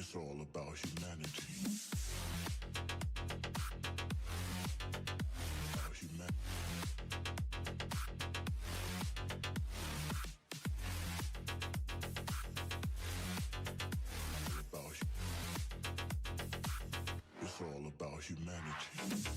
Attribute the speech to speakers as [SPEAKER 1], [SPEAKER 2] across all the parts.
[SPEAKER 1] It's all about humanity. About humanity. It's all about humanity.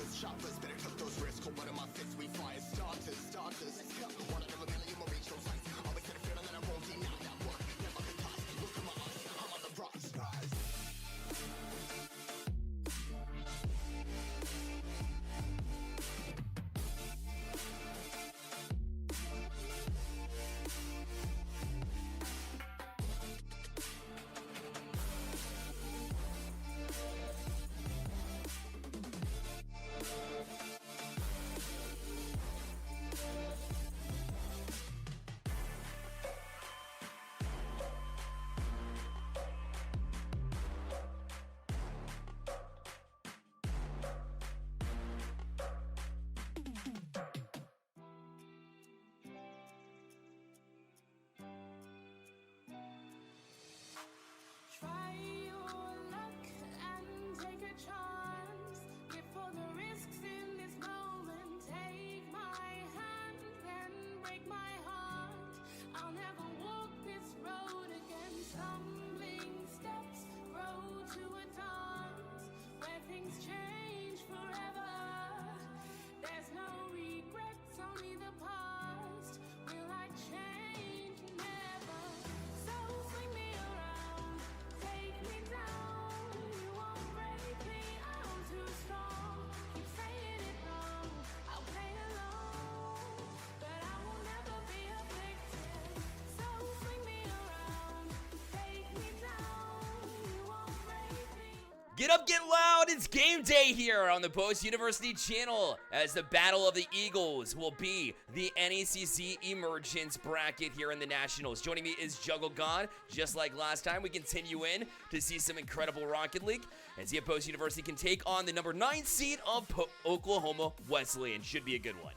[SPEAKER 2] Shoppers, better cut those risks. Cold blood in my fists, we fire starters. Let's go. One out of a million, we'll reach those heights. Always had a feeling that I won't deny that work. Never could toss. Look at my eyes, I'm on the rocks. Rise.
[SPEAKER 3] Try your luck and take a chance. Live for the risks in this moment. Take my hand and break my heart. I'll never walk this road again. Stumbling steps grow to a dance where things change forever. There's no regrets, only the past. Will I change? Never. So swing me around. Take me down, you won't break me, I'm too strong. Keep saying it wrong, I'll play along, but I will never be a victim. So swing me around, take me down, you won't break me.
[SPEAKER 4] Get up, get loud! It's game day here on the Post University channel as the Battle of the Eagles will be the NECC Emergence bracket here in the Nationals. Joining me is JuggleGod. Just like last time, we continue in to see some incredible Rocket League and see if Post University can take on the number 9 seed of Oklahoma Wesleyan. Should be a good one.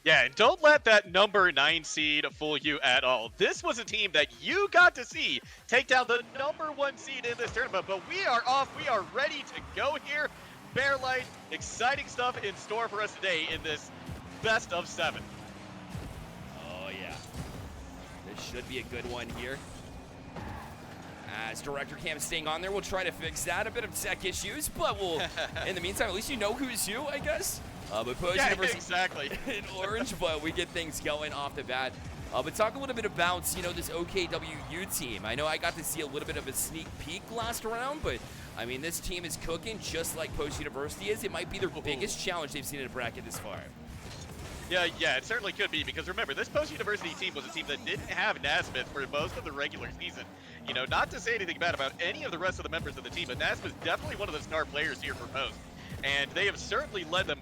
[SPEAKER 5] Yeah, and don't let that number 9 seed fool you at all. This was a team that you got to see take down the number 1 seed in this tournament, but we are off. We are ready to go here. Bearlight, exciting stuff in store for us today in this best of 7.
[SPEAKER 4] Oh, yeah. This should be a good one here. As Director Cam staying on there, we'll try to fix that. A bit of tech issues, but we'll, in the meantime, at least you know who's you, I guess. But Post University
[SPEAKER 5] exactly.
[SPEAKER 4] in orange, but we get things going off the bat. But talk a little bit about, this OKWU team. I know I got to see a little bit of a sneak peek last round, but I mean, this team is cooking just like Post University is. It might be their biggest challenge they've seen in a bracket this far.
[SPEAKER 5] Yeah, it certainly could be, because remember, this Post University team was a team that didn't have Nazmyth for most of the regular season. Not to say anything bad about any of the rest of the members of the team, but Nazmyth definitely one of the star players here for Post. And they have certainly led them,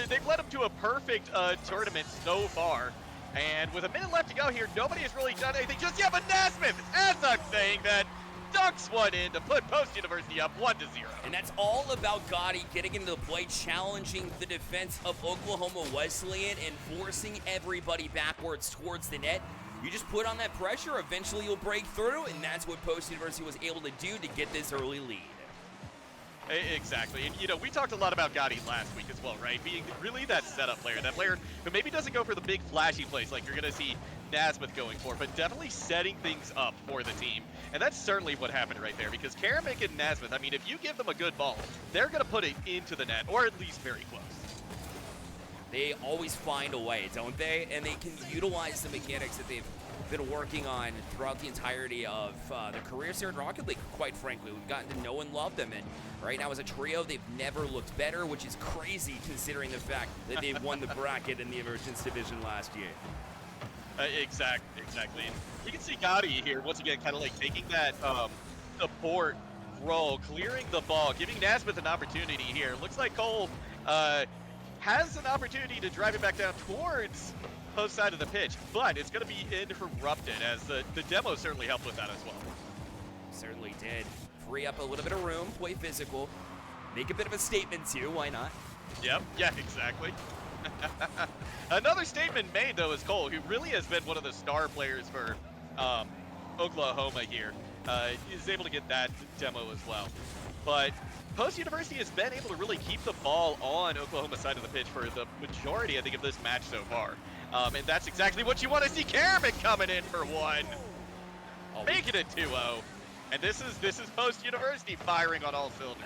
[SPEAKER 5] they've led them to a perfect tournament so far. And with a minute left to go here, nobody has really done anything just yet, but Nazmyth, as I'm saying that, ducks one in to put Post University up 1-0.
[SPEAKER 4] And that's all about Gotti getting into the play, challenging the defense of Oklahoma Wesleyan and forcing everybody backwards towards the net. You just put on that pressure, eventually you'll break through, and that's what Post University was able to do to get this early lead.
[SPEAKER 5] Exactly, and we talked a lot about Gotti last week as well, right? Being really that setup player, that player who maybe doesn't go for the big flashy plays like you're going to see Nazmyth going for, but definitely setting things up for the team. And that's certainly what happened right there, because KeramiK and Nazmyth, I mean, if you give them a good ball, they're going to put it into the net, or at least very close.
[SPEAKER 4] They always find a way, don't they? And they can utilize the mechanics that they've been working on throughout the entirety of their careers here in Rocket League, quite frankly. We've gotten to know and love them, and right now as a trio, they've never looked better, which is crazy considering the fact that they won the bracket in the Emergence Division last year.
[SPEAKER 5] Exactly. And you can see Gotti here, once again, kind of like taking that support role, clearing the ball, giving Nazmyth an opportunity here. Looks like Cole has an opportunity to drive it back down towards Post side of the pitch, but it's going to be interrupted, as the demo certainly helped with that as well.
[SPEAKER 4] Certainly did. Free up a little bit of room, play physical, make a bit of a statement too, why not?
[SPEAKER 5] Yep, yeah, exactly. Another statement made, though, is Cole, who really has been one of the star players for Oklahoma here, is able to get that demo as well. But Post University has been able to really keep the ball on Oklahoma's side of the pitch for the majority, I think, of this match so far. And that's exactly what you want to see. KeramiK coming in for one, making it 2-0. And this is Post University firing on all cylinders.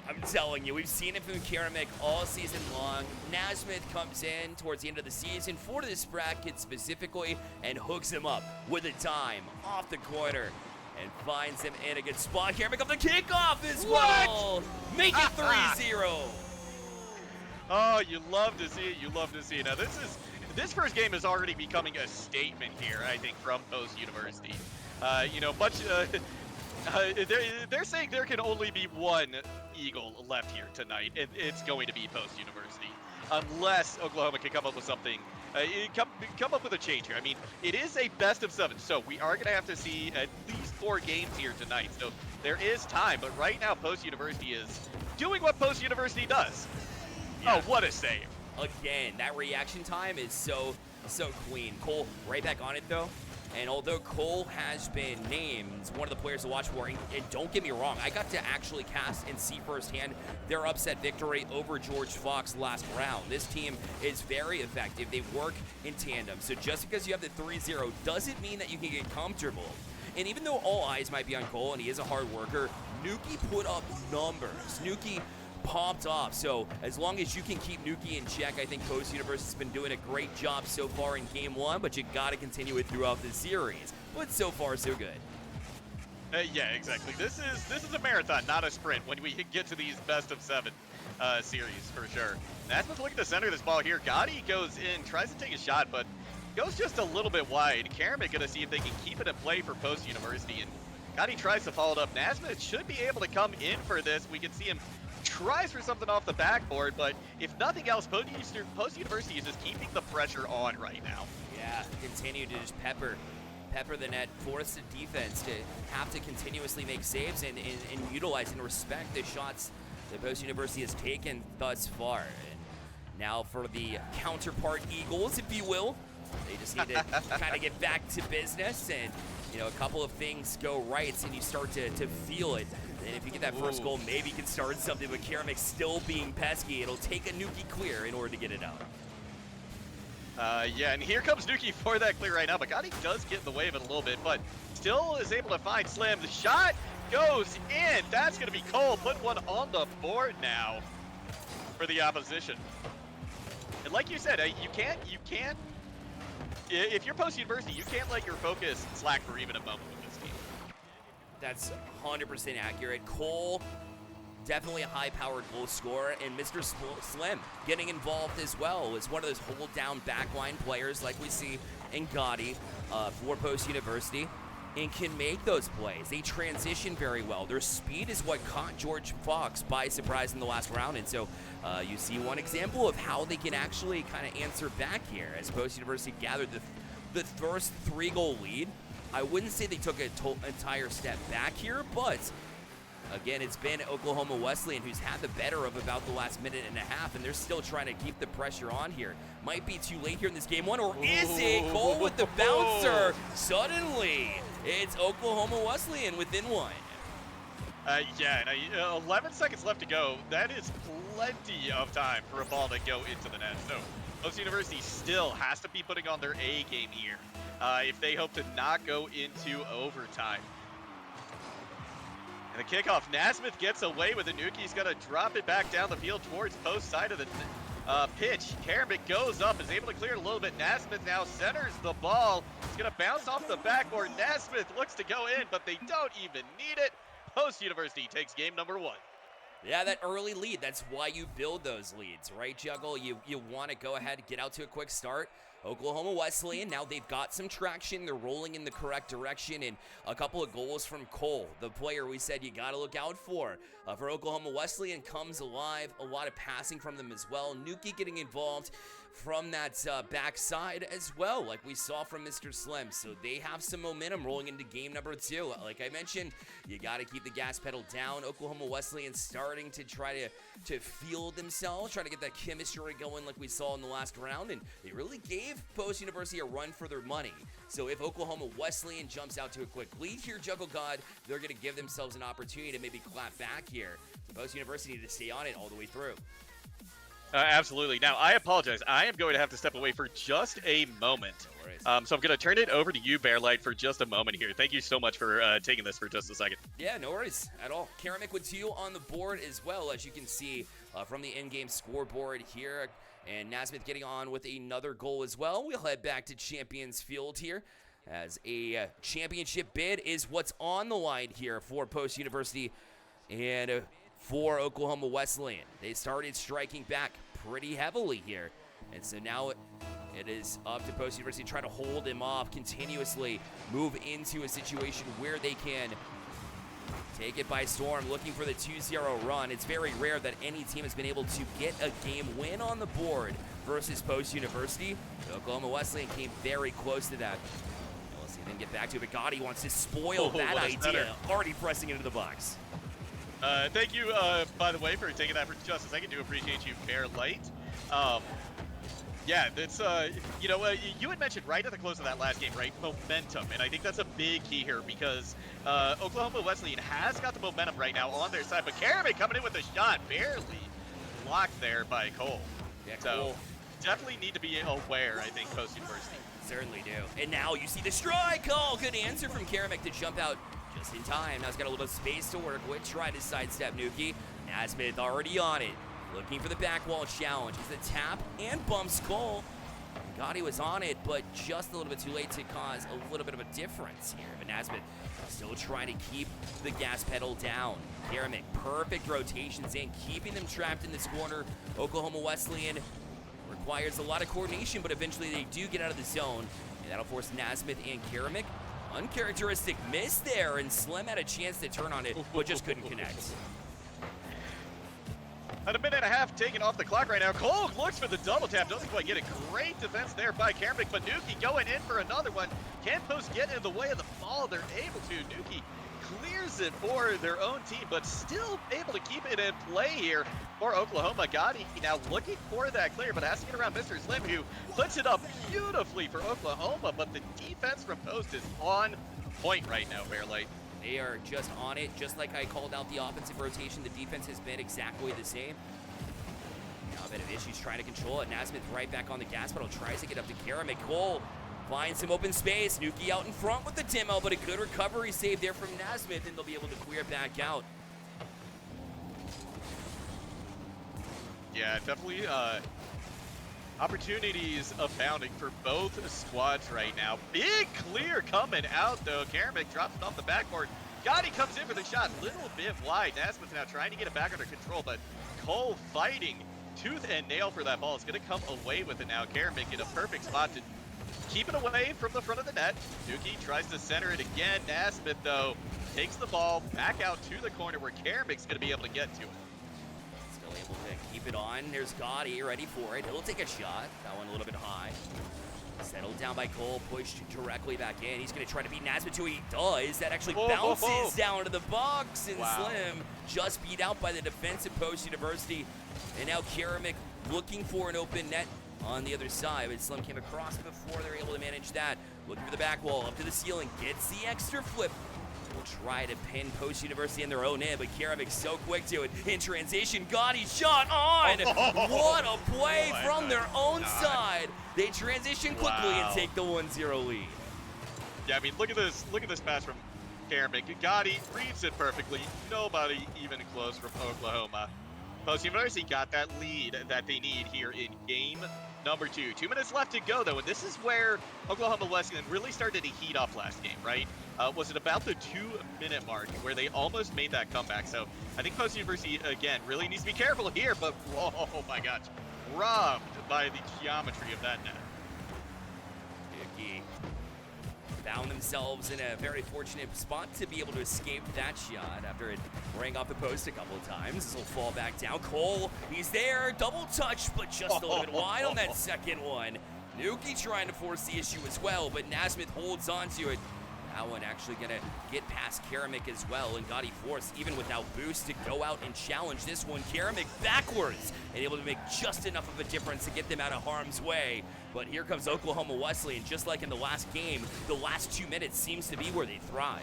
[SPEAKER 4] I'm telling you, we've seen it from KeramiK all season long. Nazmyth comes in towards the end of the season for this bracket specifically and hooks him up with a dime off the corner and finds him in a good spot. KeramiK up the kickoff as well. Make it 3-0.
[SPEAKER 5] Oh, you love to see it. You love to see it. Now, this first game is already becoming a statement here, I think, from Post University. They're saying there can only be one Eagle left here tonight, and it's going to be Post University, unless Oklahoma can come up with something, come up with a change here. I mean, it is a best of 7, so we are going to have to see at least 4 games here tonight, so there is time, but right now Post University is doing what Post University does. Yeah. Oh, what a save.
[SPEAKER 4] Again, that reaction time is so clean. Cole right back on it, though. And although Cole has been named one of the players to watch for, and don't get me wrong, I got to actually cast and see firsthand their upset victory over George Fox last round. This team is very effective. They work in tandem. So just because you have the 3-0 doesn't mean that you can get comfortable. And even though all eyes might be on Cole, and he is a hard worker, Nuki put up numbers. Nuki popped off. So as long as you can keep Nuki in check, I think Post University has been doing a great job so far in game 1, but you got to continue it throughout the series. But so far, so good.
[SPEAKER 5] Yeah, exactly. This is a marathon, not a sprint when we get to these best of 7 series, for sure. Nazmyth looking to center this ball here. Gotti goes in, tries to take a shot, but goes just a little bit wide. KeramiK gonna see if they can keep it in play for Post University, and Gotti tries to follow it up. Nazmyth should be able to come in for this. We can see him tries for something off the backboard, but if nothing else, Post University is just keeping the pressure on right now.
[SPEAKER 4] Yeah, continue to just pepper the net, force the defense to have to continuously make saves and utilize and respect the shots that Post University has taken thus far. And now for the counterpart Eagles, if you will, they just need to kind of get back to business, and a couple of things go right and you start to feel it. And if you get that first goal, maybe you can start something, but KeramiK still being pesky. It'll take a Nuki clear in order to get it out.
[SPEAKER 5] Yeah, and here comes Nuki for that clear right now, but Gotti does get in the way of it a little bit, but still is able to find Slim. The shot goes in. That's going to be Cole. Put one on the board now for the opposition. And like you said, you can't, if you're post-university, you can't let your focus slack for even a moment with this team.
[SPEAKER 4] That's 100% accurate. Cole, definitely a high-powered goal scorer, and Mr. Slim getting involved as well is one of those hold-down backline players like we see in Gotti for post-university, and can make those plays. They transition very well. Their speed is what caught George Fox by surprise in the last round, and so you see one example of how they can actually kind of answer back here as post-university gathered the first 3-goal lead. I wouldn't say they took an entire step back here, but again, it's been Oklahoma Wesleyan who's had the better of about the last minute and a half, and they're still trying to keep the pressure on here. Might be too late here in this game one, or is it? Cole with the bouncer. Suddenly, it's Oklahoma Wesleyan within one.
[SPEAKER 5] Yeah, and 11 seconds left to go. That is plenty of time for a ball to go into the net. So, Post University still has to be putting on their A game here if they hope to not go into overtime. And the kickoff, Nazmyth gets away with it. Nuki's going to drop it back down the field towards post side of the pitch. KeramiK goes up, is able to clear it a little bit. Nazmyth now centers the ball. It's going to bounce off the backboard. Nazmyth looks to go in, but they don't even need it. Post University takes game number 1.
[SPEAKER 4] Yeah, that early lead, that's why you build those leads, right, Juggle? You want to go ahead and get out to a quick start. Oklahoma Wesleyan, now they've got some traction. They're rolling in the correct direction, and a couple of goals from Cole, the player we said you got to look out for. For Oklahoma Wesleyan, comes alive. A lot of passing from them as well. Nuki getting involved from that backside as well, like we saw from Mr. Slim. So they have some momentum rolling into game number 2. Like I mentioned, you got to keep the gas pedal down. Oklahoma Wesleyan starting to try to feel themselves, trying to get that chemistry going like we saw in the last round, and they really gave Post University a run for their money. So if Oklahoma Wesleyan jumps out to a quick lead here, JuggleGod, they're going to give themselves an opportunity to maybe clap back here. So Post University need to stay on it all the way through.
[SPEAKER 5] Absolutely. Now, I apologize. I am going to have to step away for just a moment.
[SPEAKER 4] No worries.
[SPEAKER 5] So I'm going to turn it over to you, Bearlight, for just a moment here. Thank you so much for taking this for just a second.
[SPEAKER 4] Yeah, no worries at all. KeramiK with 2 on the board as well, as you can see from the in-game scoreboard here. And Nazmyth getting on with another goal as well. We'll head back to Champions Field here, as a championship bid is what's on the line here for Post University and for Oklahoma Wesleyan. They started striking back pretty heavily here, and so now it is up to Post University to try to hold him off, continuously move into a situation where they can take it by storm, looking for the 2-0 run. It's very rare that any team has been able to get a game win on the board versus Post University. Oklahoma Wesleyan came very close to that. We'll see them get back to it, but Gotti wants to spoil that idea, already pressing into the box.
[SPEAKER 5] Thank you, by the way, for taking that for just a second. Do appreciate you, Bearlight. Yeah, that's, you had mentioned right at the close of that last game, right? Momentum, and I think that's a big key here because Oklahoma Wesleyan has got the momentum right now on their side, but KeramiK coming in with a shot, barely blocked there by Cole.
[SPEAKER 4] Yeah,
[SPEAKER 5] so
[SPEAKER 4] Cole.
[SPEAKER 5] definitely need to be aware, I think, Post University.
[SPEAKER 4] Certainly do. And now you see the strike. Oh, good answer from KeramiK to jump out just in time. Now he's got a little bit of space to work with. Try to sidestep Nuki. Nazmyth already on it. Looking for the back wall challenge. It's a tap and bumps Cole. Gotti was on it, but just a little bit too late to cause a little bit of a difference here. But Nazmyth still trying to keep the gas pedal down. KeramiK, perfect rotations in, keeping them trapped in this corner. Oklahoma Wesleyan requires a lot of coordination, but eventually they do get out of the zone. And that'll force Nazmyth and KeramiK. Uncharacteristic miss there, and Slim had a chance to turn on it, but just couldn't connect.
[SPEAKER 5] About a minute and a half taken off the clock right now. Cole looks for the double tap. Doesn't quite get it. Great defense there by KeramiK, but Nuki going in for another one. Can't Post get in the way of the ball. They're able to. Nuki clears it for their own team, but still able to keep it in play here for Oklahoma. Gotti now looking for that clear, but has to get around Mr. Slim, who puts it up beautifully for Oklahoma, but the defense from Post is on point right now, Bearlight.
[SPEAKER 4] They are just on it, just like I called out the offensive rotation. The defense has been exactly the same. Now a bit of issues trying to control it. Nazmyth right back on the gas pedal, tries to get up to KeramiK. Cole Find some open space. Nuki out in front with the demo, but a good recovery save there from Nazmyth, and they'll be able to clear it back out.
[SPEAKER 5] Yeah, definitely opportunities abounding for both squads right now. Big clear coming out, though. KeramiK drops it off the backboard. Gotti comes in for the shot, little bit wide. Nazmyth now trying to get it back under control, but Cole fighting tooth and nail for that ball. Is going to come away with it now. KeramiK in a perfect spot to keep it away from the front of the net. Nuki tries to center it again. Nazmyth, though, takes the ball back out to the corner where KeramiK's going to be able to get to it.
[SPEAKER 4] Still able to keep it on. There's Gotti ready for it. He'll take a shot. That one a little bit high. Settled down by Cole, pushed directly back in. He's going to try to beat Nazmyth, who he does. That actually bounces down to the box, and Slim just beat out by the defensive post University. And now KeramiK looking for an open net on the other side, but Slim came across before they're able to manage that. Looking for the back wall, up to the ceiling, gets the extra flip. Will try to pin Post University in their own end, but KeramiK's so quick to it. In transition, Gotti shot on! What a play from their own side. They transition quickly and take the 1-0 lead.
[SPEAKER 5] Yeah, I mean, look at this pass from KeramiK. Gotti reads it perfectly. Nobody even close from Oklahoma. Post University got that lead that they need here in game number 2. 2 minutes left to go, though, and this is where Oklahoma Wesleyan really started to heat up last game, right? Was it about the 2-minute mark where they almost made that comeback? So I think Post University, again, really needs to be careful here, but whoa, oh my gosh, robbed by the geometry of that net.
[SPEAKER 4] Yuki found themselves in a very fortunate spot to be able to escape that shot after it rang off the post a couple of times. This will fall back down. Cole, he's there, double touch, but just a little bit wide on that second one. Nuki trying to force the issue as well, but Nazmyth holds on to it. That one actually gonna get past KeramiK as well, and Gotti forced, even without boost, to go out and challenge this one. KeramiK backwards, and able to make just enough of a difference to get them out of harm's way. But here comes Oklahoma Wesleyan, just like in the last game, the last 2 minutes seems to be where they thrive.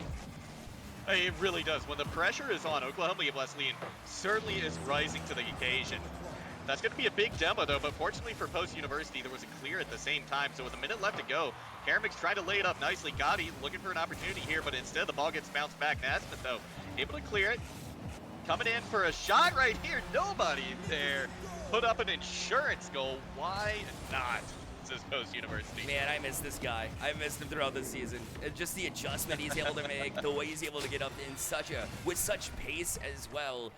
[SPEAKER 5] It really does. When the pressure is on, Oklahoma Wesleyan certainly is rising to the occasion. That's going to be a big demo, though, but fortunately for Post University, there was a clear at the same time. So with a minute left to go, KeramiK's trying to lay it up nicely. Gotti looking for an opportunity here, but instead the ball gets bounced back. Nazmyth, though, able to clear it. Coming in for a shot right here. Nobody there. Put up an insurance goal. Why not? Says Post University.
[SPEAKER 4] Man, I miss this guy. I missed him throughout the season. Just the adjustment he's able to make, the way he's able to get up in with such pace as well,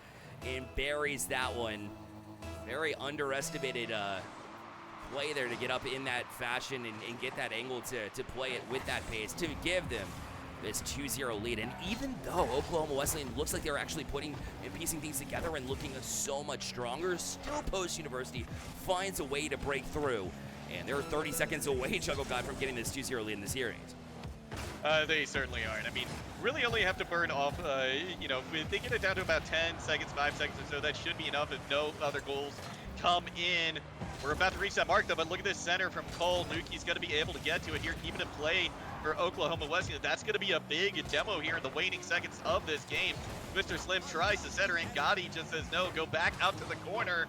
[SPEAKER 4] and buries that one. Very underestimated play there to get up in that fashion and get that angle to play it with that pace to give them this 2-0 lead. And even though Oklahoma Wesleyan looks like they're actually putting and piecing things together and looking so much stronger, still Post University finds a way to break through. And they're 30 seconds away, JuggleGod, from getting this 2-0 lead in the series.
[SPEAKER 5] They certainly aren't. I mean, really only have to burn off, you know, if they get it down to about 10 seconds, 5 seconds or so, that should be enough if no other goals come in. We're about to reach that mark, though, but look at this center from Cole. Nuki's going to be able to get to it here, keeping it play for Oklahoma Wesleyan. That's going to be a big demo here in the waning seconds of this game. Mr. Slim tries to center in. Gotti just says no, go back out to the corner.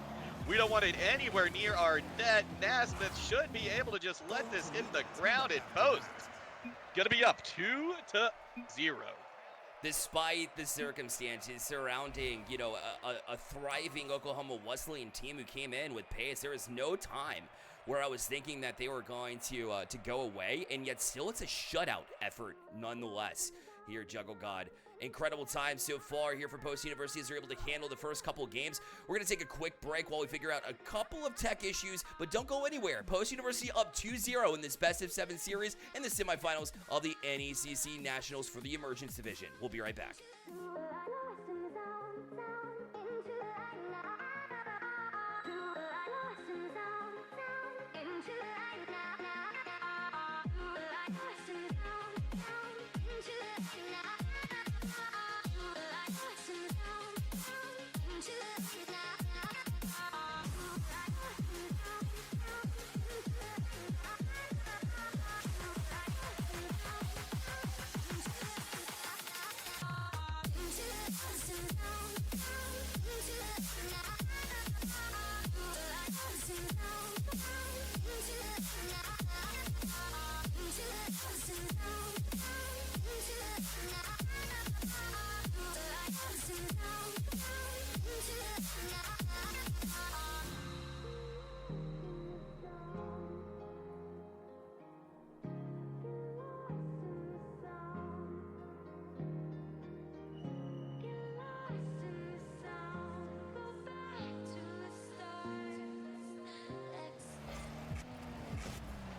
[SPEAKER 5] We don't want it anywhere near our net. Nazmyth should be able to just let this hit the ground and post. Gonna be up 2-0.
[SPEAKER 4] Despite the circumstances surrounding, you know, a thriving Oklahoma Wesleyan team who came in with pace, there was no time where I was thinking that they were going to go away, and yet still it's a shutout effort nonetheless here, JuggleGod. Incredible time so far here for Post University as they're able to handle the first couple games. We're going to take a quick break while we figure out a couple of tech issues, but don't go anywhere. Post University up 2-0 in this best-of-7 series in the semifinals of the NECC Nationals for the Emergence Division. We'll be right back.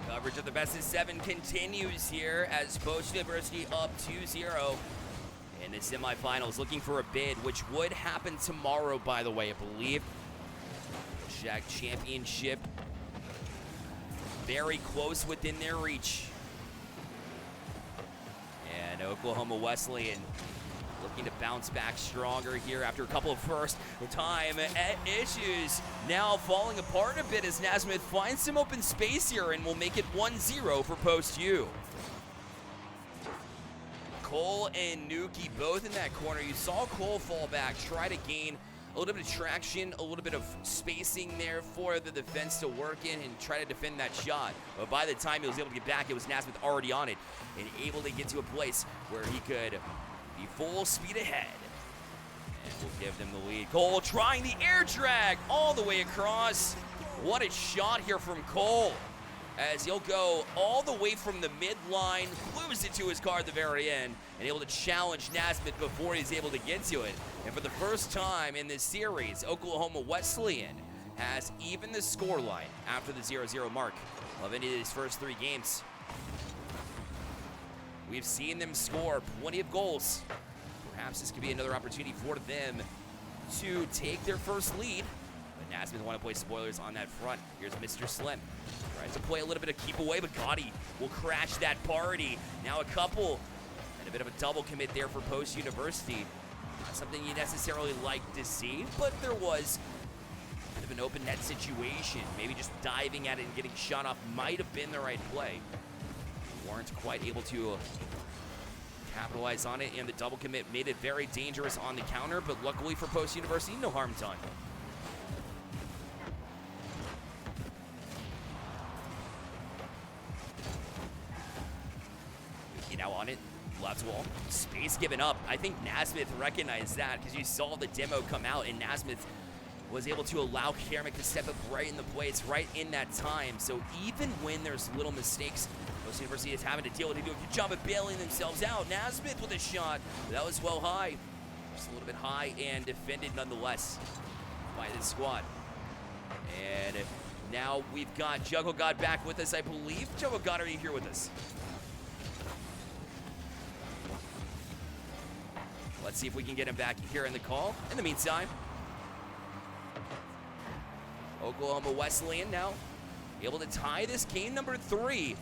[SPEAKER 4] Coverage of the best of 7 continues here as Post University up 2-0 in the semifinals, looking for a bid, which would happen tomorrow, by the way, I believe. Shack Championship very close within their reach. And Oklahoma Wesleyan looking to bounce back stronger here after a couple of first-time issues. Now falling apart a bit as Nazmyth finds some open space here and will make it 1-0 for Post U. Cole and Nuki both in that corner. You saw Cole fall back, try to gain a little bit of traction, a little bit of spacing there for the defense to work in and try to defend that shot. But by the time he was able to get back, it was Nazmyth already on it and able to get to a place where he could be full speed ahead. And we'll give them the lead. Cole trying the air drag all the way across. What a shot here from Cole, as he'll go all the way from the midline, glues it to his car at the very end, and able to challenge Nazmyth before he's able to get to it. And for the first time in this series, Oklahoma Wesleyan has even the scoreline after the 0-0 mark of any of these first 3 games. We've seen them score plenty of goals. Perhaps this could be another opportunity for them to take their first lead. But Nazmyth want to play spoilers on that front. Here's Mr. Slim. Tries to play a little bit of keep away, but Gotti will crash that party. Now a couple, and a bit of a double commit there for Post University. Not something you necessarily like to see, but there was a bit of an open net situation. Maybe just diving at it and getting shot off might have been the right play. Weren't quite able to capitalize on it, and the double commit made it very dangerous on the counter, but luckily for Post University, no harm done. Now on it, left wall, space given up. I think Nazmyth recognized that because you saw the demo come out, and Nazmyth was able to allow KeramiK to step up right in the place, right in that time. So even when there's little mistakes, Post University is having to deal with it. Do a good job of bailing themselves out. Nazmyth with a shot. That was well high. Just a little bit high and defended nonetheless by this squad. And now we've got JuggleGod back with us, I believe. JuggleGod, are you here with us? Let's see if we can get him back here in the call. In the meantime, Oklahoma Wesleyan now able to tie this game number 3.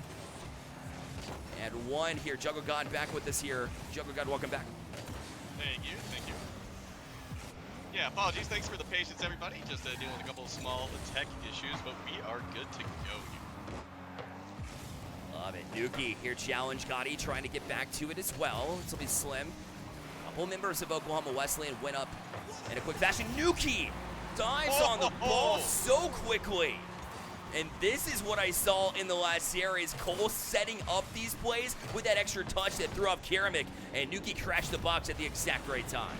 [SPEAKER 4] And 1 here. JuggleGod back with us here. JuggleGod, welcome back.
[SPEAKER 5] Thank you, thank you. Yeah, apologies. Thanks for the patience, everybody. Just dealing with a couple of small tech issues, but we are good to go here.
[SPEAKER 4] Love it. Nuki here challenge Gotti, trying to get back to it as well. This will be Slim. Couple members of Oklahoma Wesleyan went up in a quick fashion. Nuki dives on the ball so quickly. And this is what I saw in the last series. Cole setting up these plays with that extra touch that threw off KeramiK, and Nuki crashed the box at the exact right time.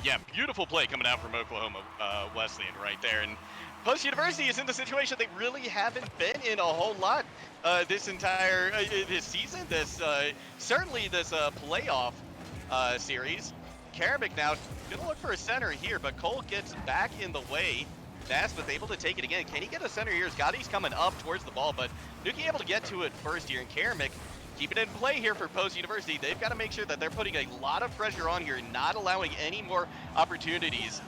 [SPEAKER 5] Yeah, beautiful play coming out from Oklahoma Wesleyan right there. And Post University is in the situation they really haven't been in a whole lot this entire this season. Certainly this playoff series. KeramiK now gonna look for a center here, but Cole gets back in the way. Nazmyth able to take it again. Can he get a center here? Gotti's coming up towards the ball, but Nuki able to get to it first here, and KeramiK keeping it in play here for Post University. They've got to make sure that they're putting a lot of pressure on here, not allowing any more opportunities.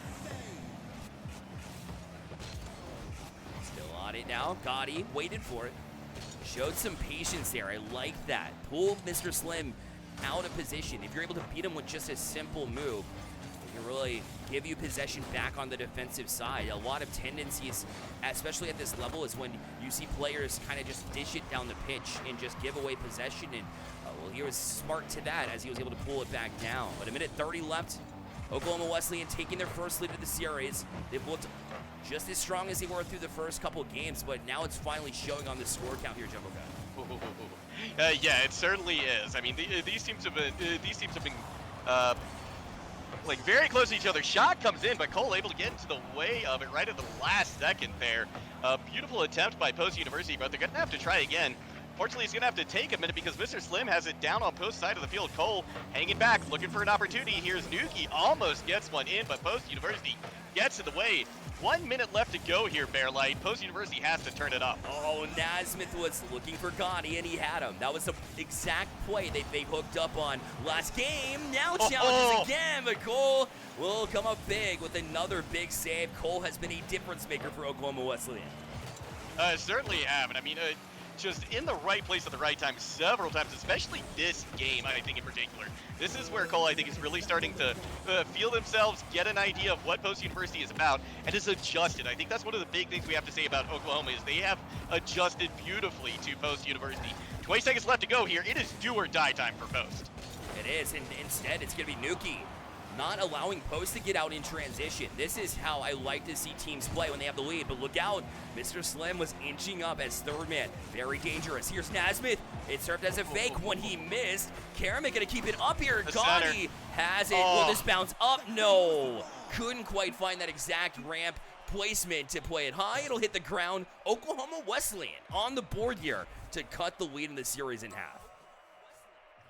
[SPEAKER 4] Still on it now. Gotti waited for it. Showed some patience there. I like that. Pulled Mr. Slim out of position. If you're able to beat him with just a simple move, it can really give you possession back on the defensive side. A lot of tendencies, especially at this level, is when you see players kind of just dish it down the pitch and just give away possession. And well, he was smart to that as he was able to pull it back down. But 1:30 left. Oklahoma Wesleyan taking their first lead of the series. They've looked just as strong as they were through the first couple of games, but now it's finally showing on the score count here, JuggleGod.
[SPEAKER 5] Yeah, it certainly is. I mean, these teams have been like very close to each other. Shot comes in, but Cole able to get into the way of it right at the last second there. Beautiful attempt by Post University, but they're gonna have to try again. Fortunately, it's gonna have to take a minute because Mr. Slim has it down on Post side of the field. Cole hanging back, looking for an opportunity. Here's Nuki, almost gets one in, but Post University gets in the way. 1 minute left to go here, Bearlight. Post University has to turn it up.
[SPEAKER 4] Oh, Nazmyth was looking for Gotti, and he had him. That was the exact play that they hooked up on last game. Now challenges again, but Cole will come up big with another big save. Cole has been a difference maker for Oklahoma Wesleyan.
[SPEAKER 5] Certainly have, and I mean, just in the right place at the right time several times, especially this game, I think in particular. This is where Cole, I think, is really starting to feel themselves, get an idea of what Post University is about, and has adjusted. I think that's one of the big things we have to say about Oklahoma is they have adjusted beautifully to Post University. 20 seconds left to go here. It is do or die time for Post.
[SPEAKER 4] It is, and instead it's going to be Nuki. Not allowing Post to get out in transition. This is how I like to see teams play when they have the lead, but look out. Mr. Slim was inching up as third man. Very dangerous. Here's Nazmyth. It served as a fake when he missed. KeramiK gonna keep it up here. Gotti has it. Will this bounce up? No. Couldn't quite find that exact ramp placement to play it high. It'll hit the ground. Oklahoma Wesleyan on the board here to cut the lead in the series in half.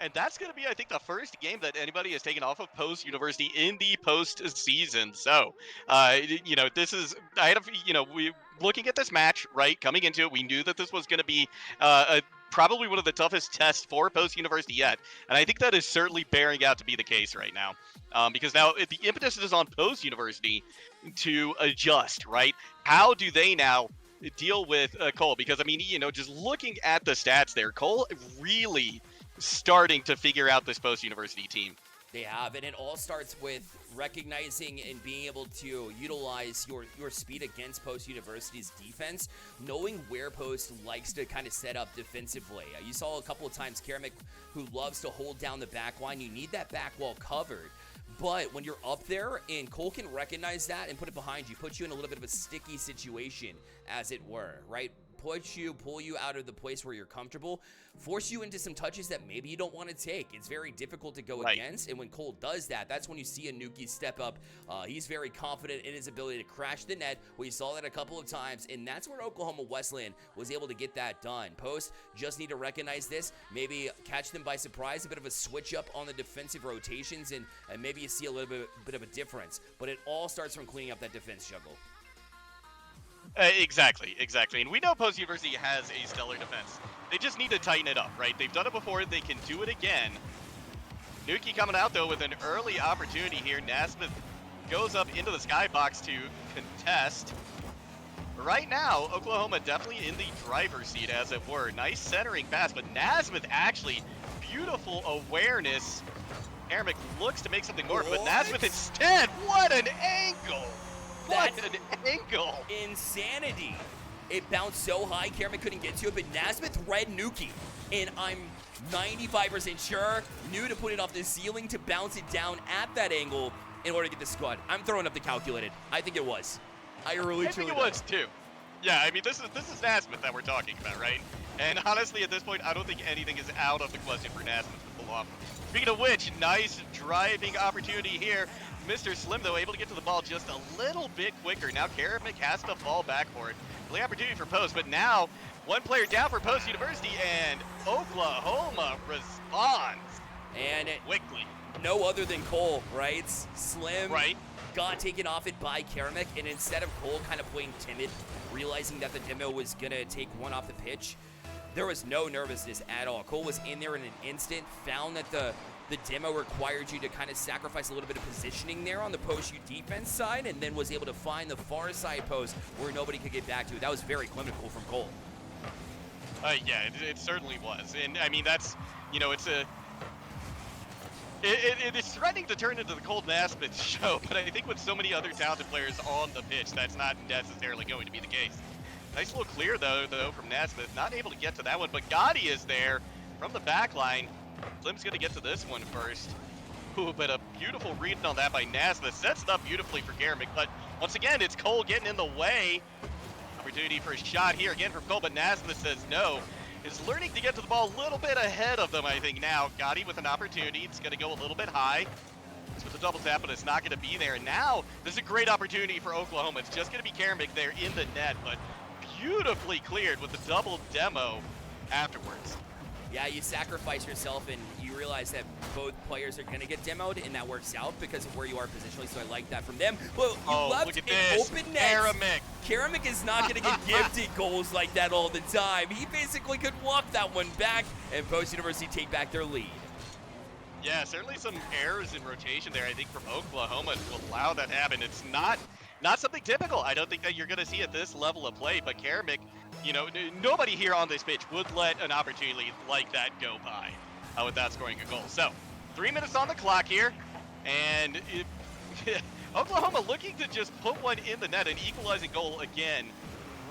[SPEAKER 5] And that's going to be, I think, the first game that anybody has taken off of Post University in the postseason. So, you know, this is, we looking at this match, right, coming into it, we knew that this was going to be probably one of the toughest tests for Post University yet. And I think that is certainly bearing out to be the case right now. Because now the impetus is on Post University to adjust, right? How do they now deal with Cole? Because, I mean, you know, just looking at the stats there, Cole really starting to figure out this Post University team.
[SPEAKER 4] They have, and it all starts with recognizing and being able to utilize your speed against Post University's defense, knowing where Post likes to kind of set up defensively. You saw a couple of times KeramiK, who loves to hold down the back line. You need that back wall covered. But when you're up there and Cole can recognize that and put it behind you, put you in a little bit of a sticky situation, as it were, right? Pull you out of the place where you're comfortable, force you into some touches that maybe you don't want to take. It's very difficult to go against, and when Cole does that, that's when you see a Nuki step up. He's very confident in his ability to crash the net. We saw that a couple of times, and that's where Oklahoma Wesleyan was able to get that done. Post just need to recognize this, maybe catch them by surprise, a bit of a switch up on the defensive rotations, and maybe you see a little bit of a difference. But it all starts from cleaning up that defense, Juggle.
[SPEAKER 5] Exactly. And we know Post University has a stellar defense. They just need to tighten it up, right? They've done it before. They can do it again. Nuki coming out, though, with an early opportunity here. Nazmyth goes up into the skybox to contest. Right now, Oklahoma definitely in the driver's seat, as it were. Nice centering pass, but Nazmyth actually beautiful awareness. KeramiK looks to make something more, but Nazmyth instead, what an angle! What an angle!
[SPEAKER 4] Insanity. It bounced so high, KeramiK couldn't get to it, but Nazmyth read Nuki. And I'm 95% sure knew to put it off the ceiling to bounce it down at that angle in order to get the squad. I'm throwing up the calculated. I think it was. I think
[SPEAKER 5] it was too. Yeah, I mean, this is Nazmyth that we're talking about, right? And honestly, at this point, I don't think anything is out of the question for Nazmyth to pull off. Speaking of which, nice driving opportunity here. Mr. Slim, though, able to get to the ball just a little bit quicker. Now KeramiK has to fall back for it. Play opportunity for Post, but now one player down for Post University, and Oklahoma responds.
[SPEAKER 4] And
[SPEAKER 5] quickly.
[SPEAKER 4] No other than Cole, right? Slim got taken off it by KeramiK, and instead of Cole kind of playing timid, realizing that the demo was going to take one off the pitch, there was no nervousness at all. Cole was in there in an instant, found that the demo required you to kind of sacrifice a little bit of positioning there on the post U defense side, and then was able to find the far side post where nobody could get back to it. That was very clinical from Cole.
[SPEAKER 5] Yeah, it certainly was. And I mean, that's, you know, it's it's threatening to turn into the Cole Nazmyth show, but I think with so many other talented players on the pitch, that's not necessarily going to be the case. Nice little clear, though from Nazmyth. Not able to get to that one, but Gotti is there from the back line. Slim's going to get to this one first. Ooh, but a beautiful read on that by Nazmyth. Sets it up beautifully for KeramiK, but once again, it's Cole getting in the way. Opportunity for a shot here again from Cole, but Nazmyth says no. is learning to get to the ball a little bit ahead of them, I think. Now, Gotti with an opportunity. It's going to go a little bit high. It's with the double tap, but it's not going to be there. And now, this is a great opportunity for Oklahoma. It's just going to be KeramiK there in the net, but beautifully cleared with the double demo afterwards.
[SPEAKER 4] Yeah, you sacrifice yourself and you realize that both players are going to get demoed, and that works out because of where you are positionally, so I like that from them. Well, you left
[SPEAKER 5] look at
[SPEAKER 4] an
[SPEAKER 5] this.
[SPEAKER 4] open net.
[SPEAKER 5] KeramiK.
[SPEAKER 4] KeramiK is not going to get gifted goals like that all the time. He basically could walk that one back, and Post University take back their lead.
[SPEAKER 5] Yeah, certainly some errors in rotation there, I think, from Oklahoma to allow that to happen. It's not something typical. I don't think that you're going to see at this level of play, but KeramiK, you know, nobody here on this pitch would let an opportunity like that go by without scoring a goal. So, 3 minutes on the clock here, and Oklahoma looking to just put one in the net, an equalizing goal again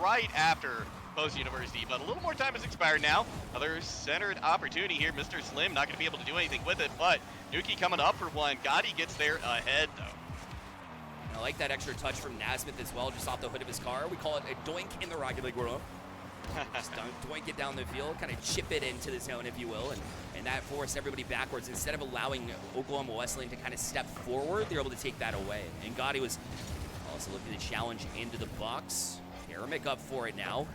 [SPEAKER 5] right after Post University, but a little more time has expired now. Another centered opportunity here. Mr. Slim not going to be able to do anything with it, but Nuki coming up for one. Gotti gets there ahead, though.
[SPEAKER 4] I like that extra touch from Nazmyth as well, just off the hood of his car. We call it a doink in the Rocket League world. Just doink it down the field, kind of chip it into the zone, if you will, and that forced everybody backwards. Instead of allowing Oklahoma Wesleyan to kind of step forward, they were able to take that away. And Gotti was also looking to challenge into the box. KeramiK up for it now.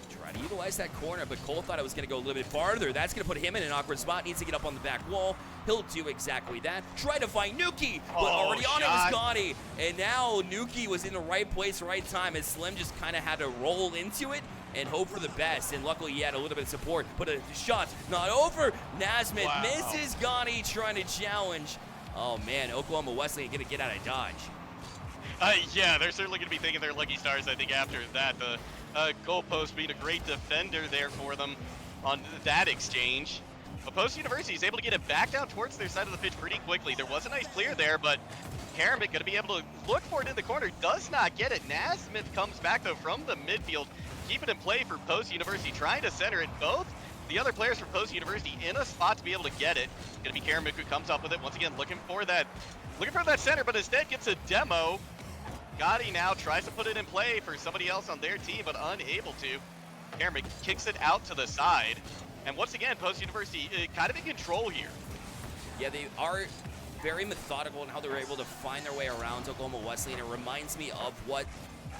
[SPEAKER 4] Try to utilize that corner, but Cole thought it was going to go a little bit farther. That's going to put him in an awkward spot. Needs to get up on the back wall. He'll do exactly that. Try to find Nuki, but already on it was Gotti. And now Nuki was in the right place, right time, as Slim just kind of had to roll into it and hope for the best. And luckily he had a little bit of support, but a shot not over. Nazmyth misses Gotti trying to challenge. Oh man, Oklahoma Wesleyan going to get out of dodge.
[SPEAKER 5] Yeah, they're certainly going to be thinking they're lucky stars, I think, after that. The goalpost being a great defender there for them on that exchange. But Post University is able to get it back down towards their side of the pitch pretty quickly. There was a nice clear there, but KeramiK going to be able to look for it in the corner. Does not get it. Nazmyth comes back, though, from the midfield. Keep it in play for Post University, trying to center it. Both the other players from Post University in a spot to be able to get it. Going to be KeramiK who comes up with it. Once again, looking for that center, but instead gets a demo. Gotti now tries to put it in play for somebody else on their team, but unable to. KeramiK kicks it out to the side. And once again, Post University kind of in control here.
[SPEAKER 4] Yeah, they are very methodical in how they were able to find their way around Oklahoma Wesleyan. It reminds me of what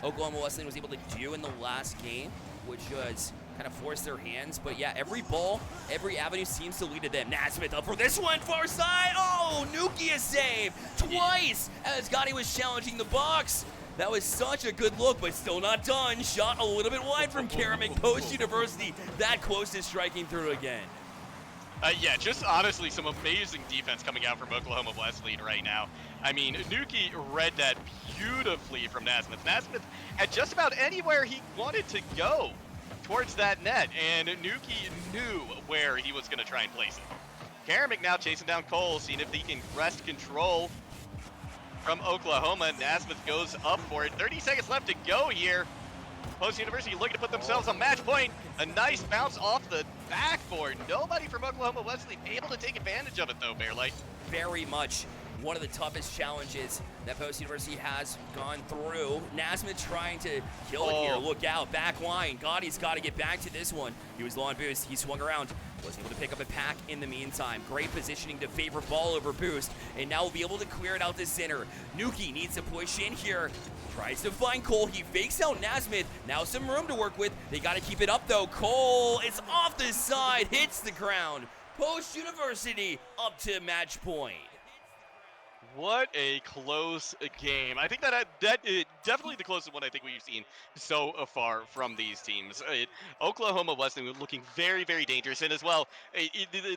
[SPEAKER 4] Oklahoma Wesleyan was able to do in the last game, which was kind of force their hands. But yeah, every ball, every avenue seems to lead to them. Nazmyth up for this one, far side. Oh, Nuki is saved twice as Gotti was challenging the box. That was such a good look, but still not done. Shot a little bit wide from KeramiK. Post University that close to striking through again.
[SPEAKER 5] Yeah, just honestly some amazing defense coming out from Oklahoma Wesleyan right now. I mean, Nuki read that beautifully from Nazmyth. Nazmyth at just about anywhere he wanted to go towards that net, and Nuki knew where he was going to try and place it. KeramiK now chasing down Cole, seeing if he can wrest control from Oklahoma. Nazmyth goes up for it. 30 seconds left to go here. Post University looking to put themselves on match point. A nice bounce off the backboard. Nobody from Oklahoma Wesleyan able to take advantage of it, though, Bearlight.
[SPEAKER 4] Very much one of the toughest challenges that Post University has gone through. Nazmyth trying to kill it here. Look out, back line. Gotti's got to get back to this one. He was low on boost. He swung around. Was able to pick up a pack in the meantime. Great positioning to favor ball over boost. And now we'll be able to clear it out to center. Nuki needs to push in here. Tries to find Cole. He fakes out Nazmyth. Now some room to work with. They got to keep it up, though. Cole is off the side. Hits the ground. Post University up to match point.
[SPEAKER 5] What a close game. I think that is definitely the closest one I think we've seen so far from these teams. Oklahoma Wesleyan looking very, very dangerous. And as well,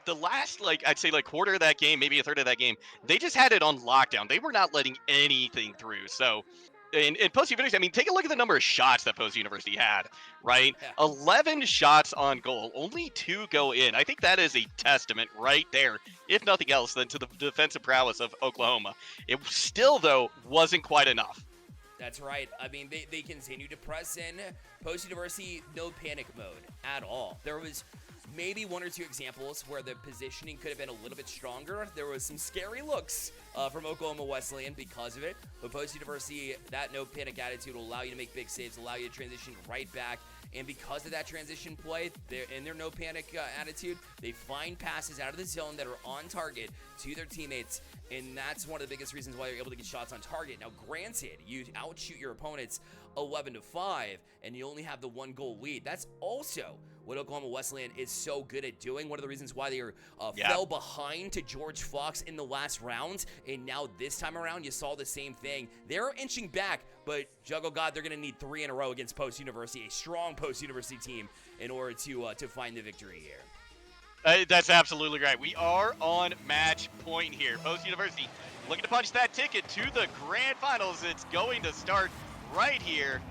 [SPEAKER 5] the last, I'd say quarter of that game, maybe a third of that game, they just had it on lockdown. They were not letting anything through. So, in Post University, I mean, take a look at the number of shots that Post University had, right?
[SPEAKER 4] Yeah.
[SPEAKER 5] 11 shots on goal, only 2 go in. I think that is a testament right there, if nothing else, than to the defensive prowess of Oklahoma. It still, though, wasn't quite enough.
[SPEAKER 4] That's right. I mean, they continue to press in. Post University, no panic mode at all. There was maybe one or two examples where the positioning could have been a little bit stronger. There was some scary looks from Oklahoma Wesleyan because of it. But Post University, that no panic attitude will allow you to make big saves, allow you to transition right back. And because of that transition play, in their no panic attitude, they find passes out of the zone that are on target to their teammates. And that's one of the biggest reasons why they're able to get shots on target. Now, granted, you outshoot your opponents 11-5, and you only have the 1-goal lead. That's also what Oklahoma Wesleyan is so good at doing. One of the reasons why they fell behind to George Fox in the last round, and now this time around, you saw the same thing. They're inching back, but JuggleGod, they're going to need 3 in a row against Post University, a strong Post University team, in order to find the victory here.
[SPEAKER 5] That's absolutely right. We are on match point here. Post University looking to punch that ticket to the grand finals. It's going to start right here.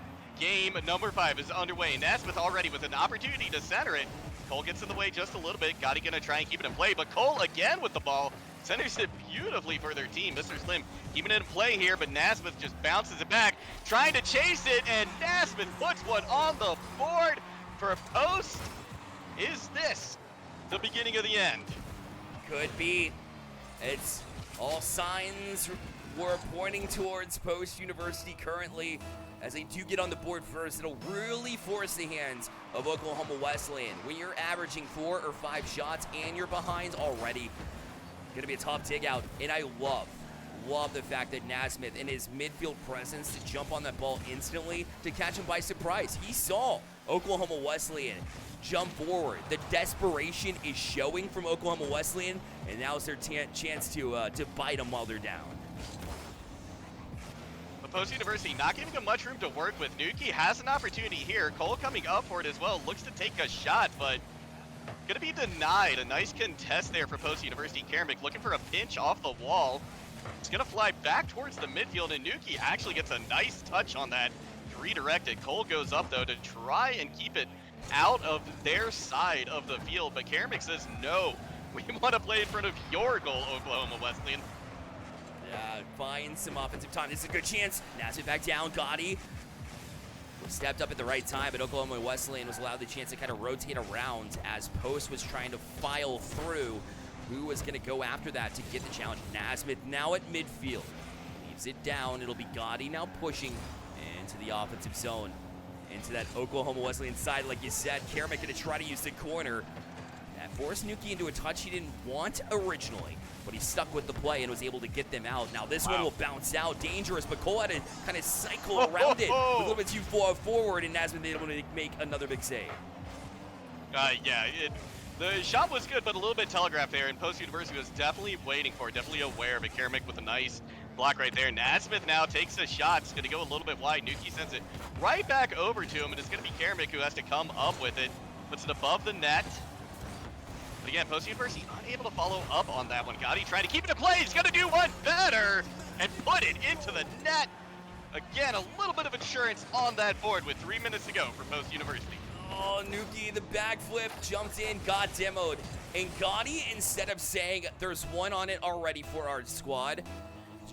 [SPEAKER 5] Game number 5 is underway. Nazmyth already with an opportunity to center it. Cole gets in the way just a little bit. Gotti gonna try and keep it in play, but Cole again with the ball. Centers it beautifully for their team. Mr. Slim keeping it in play here, but Nazmyth just bounces it back, trying to chase it, and Nazmyth puts one on the board for a post. Is this the beginning of the end?
[SPEAKER 4] Could be. It's all signs were pointing towards Post University currently. As they do get on the board first, it'll really force the hands of Oklahoma Wesleyan. When you're averaging 4 or 5 shots and you're behind already, gonna be a tough dig out. And I love the fact that Nazmyth in his midfield presence to jump on that ball instantly to catch him by surprise. He saw Oklahoma Wesleyan jump forward. The desperation is showing from Oklahoma Wesleyan, and now is their chance to bite them while they're down.
[SPEAKER 5] Post University not giving him much room to work with. Nuki has an opportunity here. Cole coming up for it as well. Looks to take a shot, but gonna be denied. A nice contest there for Post University. KeramiK looking for a pinch off the wall. It's gonna fly back towards the midfield, and Nuki actually gets a nice touch on that. Redirected. Cole goes up though to try and keep it out of their side of the field, but KeramiK says no. We want to play in front of your goal, Oklahoma Wesleyan.
[SPEAKER 4] Find some offensive time. This is a good chance. Nazmyth back down. Gotti stepped up at the right time, but Oklahoma Wesleyan was allowed the chance to kind of rotate around as Post was trying to file through who was going to go after that to get the challenge. Nazmyth now at midfield. Leaves it down. It'll be Gotti now pushing into the offensive zone. Into that Oklahoma Wesleyan side, like you said. KeramiK going to try to use the corner. That forced Nuki into a touch he didn't want originally, but he stuck with the play and was able to get them out. Now this one will bounce out, dangerous, but Cole had to kind of cycle around it a little bit too far forward, and Nazmyth able to make another big save.
[SPEAKER 5] The shot was good, but a little bit telegraphed there, and Post University was definitely waiting for it, definitely aware of it. KeramiK with a nice block right there. Nazmyth now takes a shot. It's going to go a little bit wide. Nuki sends it right back over to him, and it's going to be KeramiK who has to come up with it. Puts it above the net. But again, Post University unable to follow up on that one. Gotti trying to keep it in play. He's going to do one better and put it into the net. Again, a little bit of insurance on that board with 3 minutes to go for Post University.
[SPEAKER 4] Oh, Nuki, the backflip, jumped in, got demoed. And Gotti, instead of saying there's one on it already for our squad,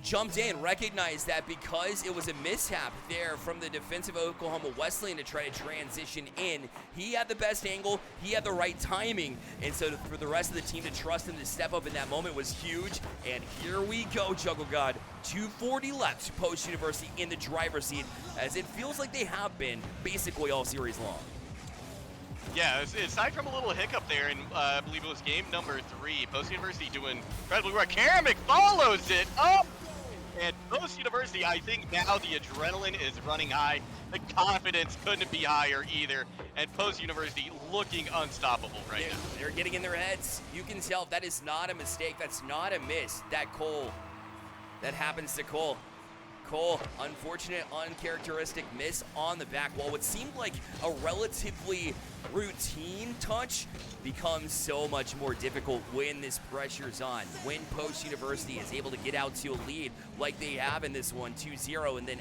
[SPEAKER 4] jumped in, recognized that because it was a mishap there from the defensive Oklahoma Wesleyan to try to transition in, he had the best angle, he had the right timing, and so for the rest of the team to trust him to step up in that moment was huge. And here we go, JuggleGod. 2:40 left, Post University in the driver's seat, as it feels like they have been basically all series long.
[SPEAKER 5] Yeah, aside from a little hiccup there, and I believe it was game number 3, Post University doing incredibly well. KeramiK follows it up, and Post University, I think now the adrenaline is running high. The confidence couldn't be higher either, and Post University looking unstoppable right now.
[SPEAKER 4] They're getting in their heads. You can tell that is not a mistake. That's not a miss. That happens to Cole. Cole, unfortunate, uncharacteristic miss on the back wall. What seemed like a relatively routine touch becomes so much more difficult when this pressure's on. When Post University is able to get out to a lead like they have in this one, 2-0, and then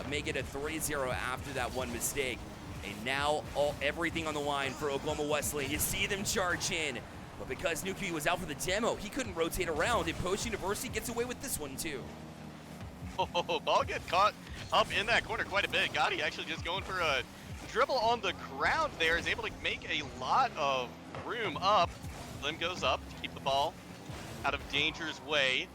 [SPEAKER 4] make it a 3-0 after that one mistake. And now everything on the line for Oklahoma Wesleyan. You see them charge in. But because Nuki was out for the demo, he couldn't rotate around, and Post University gets away with this one too.
[SPEAKER 5] Ball gets caught up in that corner quite a bit. Gotti actually just going for a dribble on the ground there, is able to make a lot of room up. Slim goes up to keep the ball out of danger's way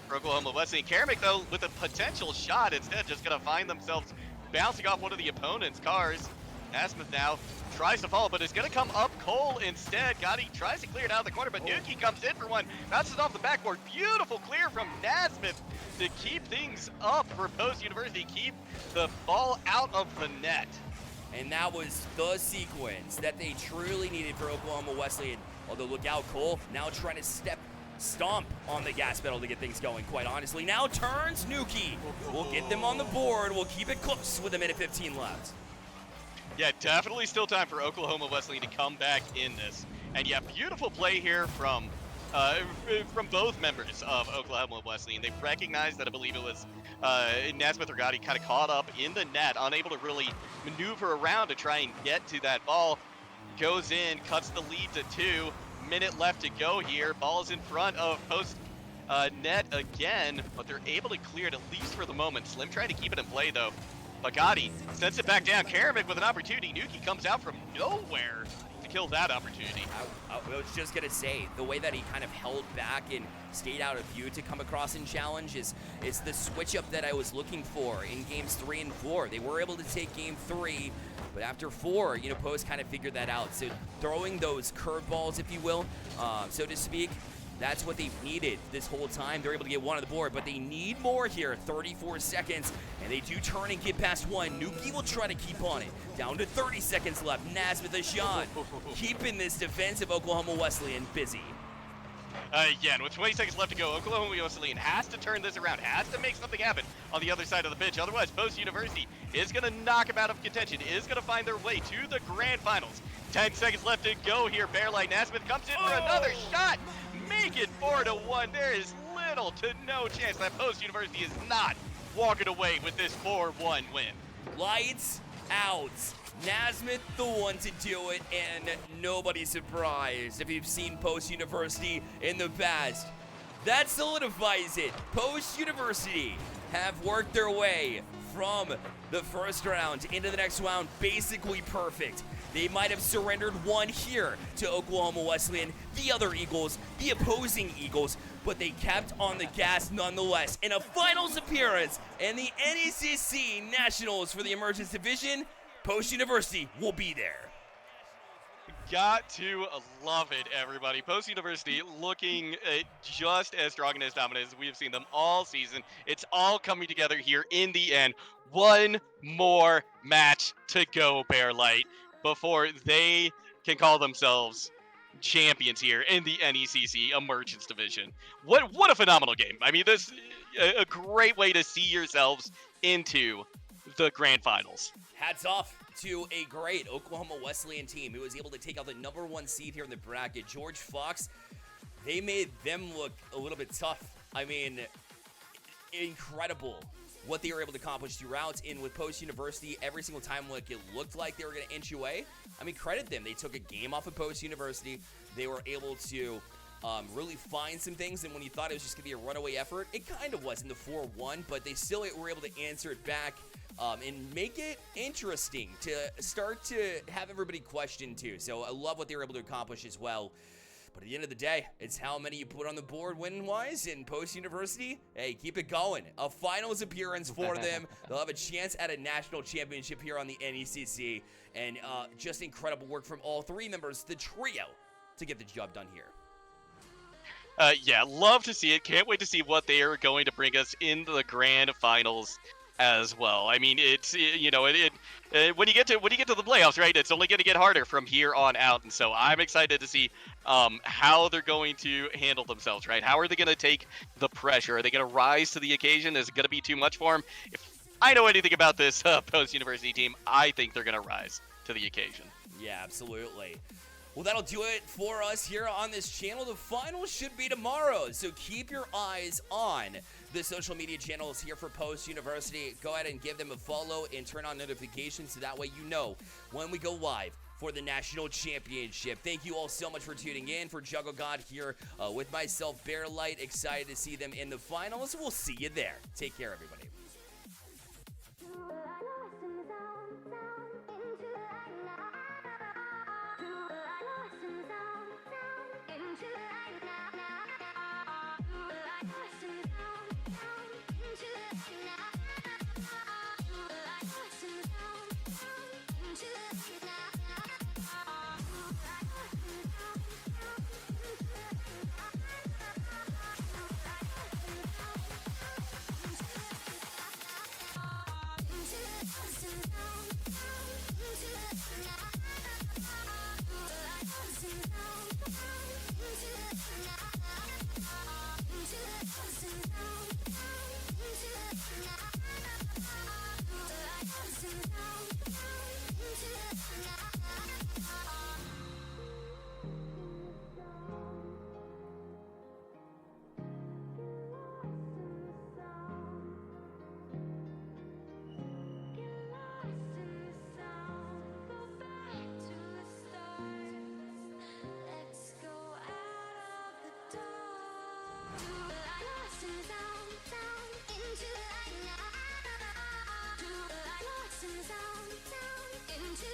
[SPEAKER 5] for Oklahoma Wesleyan. KeramiK, though, with a potential shot, instead just going to find themselves bouncing off one of the opponent's cars. Nazmyth now tries to follow, but is going to come up Cole instead. Gotti tries to clear it out of the corner, but Nuki comes in for one. Bounces off the backboard. Beautiful clear from Nazmyth to keep things up for Post University. Keep the ball out of the net.
[SPEAKER 4] And that was the sequence that they truly needed for Oklahoma Wesleyan. Although, look out, Cole now trying to stomp on the gas pedal to get things going, quite honestly. Now turns Nuki. We'll get them on the board. We'll keep it close with a minute 15 left.
[SPEAKER 5] Yeah, definitely still time for Oklahoma Wesleyan to come back in this. And yeah, beautiful play here from both members of Oklahoma Wesleyan. They recognized that, I believe it was Nazmyth or Gotti, kind of caught up in the net, unable to really maneuver around to try and get to that ball. Goes in, cuts the lead to 2. Minute left to go here. Ball is in front of Post net again, but they're able to clear it, at least for the moment. Slim trying to keep it in play, though. But Gotti sends it back down. KeramiK with an opportunity. Nuki comes out from nowhere to kill that opportunity.
[SPEAKER 4] I was just going to say, the way that he kind of held back and stayed out of view to come across in challenge is the switch up that I was looking for in games 3 and 4. They were able to take game 3, but after 4, Post kind of figured that out. So throwing those curveballs, if you will, so to speak, that's what they've needed this whole time. They're able to get one on the board, but they need more here. 34 seconds, and they do turn and get past one. Nuki will try to keep on it. Down to 30 seconds left. Nazmyth a shot. Keeping this defense of Oklahoma Wesleyan busy.
[SPEAKER 5] Yeah, and with 20 seconds left to go, Oklahoma Wesleyan has to turn this around, has to make something happen on the other side of the pitch. Otherwise, Post University is going to knock them out of contention, is going to find their way to the grand finals. 10 seconds left to go here. Bearlight Nazmyth comes in for another shot. Make it 4-1. There is little to no chance that Post University is not walking away with this 4-1 win.
[SPEAKER 4] Lights out. Nazmyth the one to do it, and nobody's surprised if you've seen Post University in the past. That solidifies it. Post University have worked their way from the first round into the next round basically perfect. They might have surrendered one here to Oklahoma Wesleyan, the other Eagles, the opposing Eagles, but they kept on the gas nonetheless. In a finals appearance in the NECC Nationals for the Emergence Division, Post University will be there.
[SPEAKER 5] Got to love it, everybody. Post University looking just as strong and as dominant as we have seen them all season. It's all coming together here in the end. One more match to go, Bearlight, before they can call themselves champions here in the NECC Emergence Division. What a phenomenal game. I mean, this a great way to see yourselves into the grand finals.
[SPEAKER 4] Hats off to a great Oklahoma Wesleyan team who was able to take out the #1 seed here in the bracket. George Fox, they made them look a little bit tough. I mean, incredible what they were able to accomplish throughout. And with Post University, every single time it looked like they were going to inch away, I mean, credit them. They took a game off of Post University. They were able to really find some things, and when you thought it was just going to be a runaway effort, it kind of was in the 4-1, but they still were able to answer it back and make it interesting to start to have everybody question too. So I love what they were able to accomplish as well. But at the end of the day, it's how many you put on the board win-wise in Post University. Hey, keep it going. A finals appearance for them. They'll have a chance at a national championship here on the NECC. And just incredible work from all 3 members, the trio, to get the job done here.
[SPEAKER 5] Yeah, love to see it. Can't wait to see what they are going to bring us into the grand finals as well. I mean, it's when you get to the playoffs, right? It's only going to get harder from here on out, and so I'm excited to see how they're going to handle themselves, right? How are they going to take the pressure? Are they going to rise to the occasion? Is it going to be too much for them? If I know anything about this Post University team, I think they're going to rise to the occasion.
[SPEAKER 4] Yeah, absolutely. Well, that'll do it for us here on this channel. The finals should be tomorrow, so keep your eyes on the social media channels here for Post University. Go ahead and give them a follow and turn on notifications so that way you know when we go live for the national championship. Thank you all so much for tuning in. For JuggleGod here with myself, Bearlight. Excited to see them in the finals. We'll see you there. Take care, everybody.
[SPEAKER 3] Into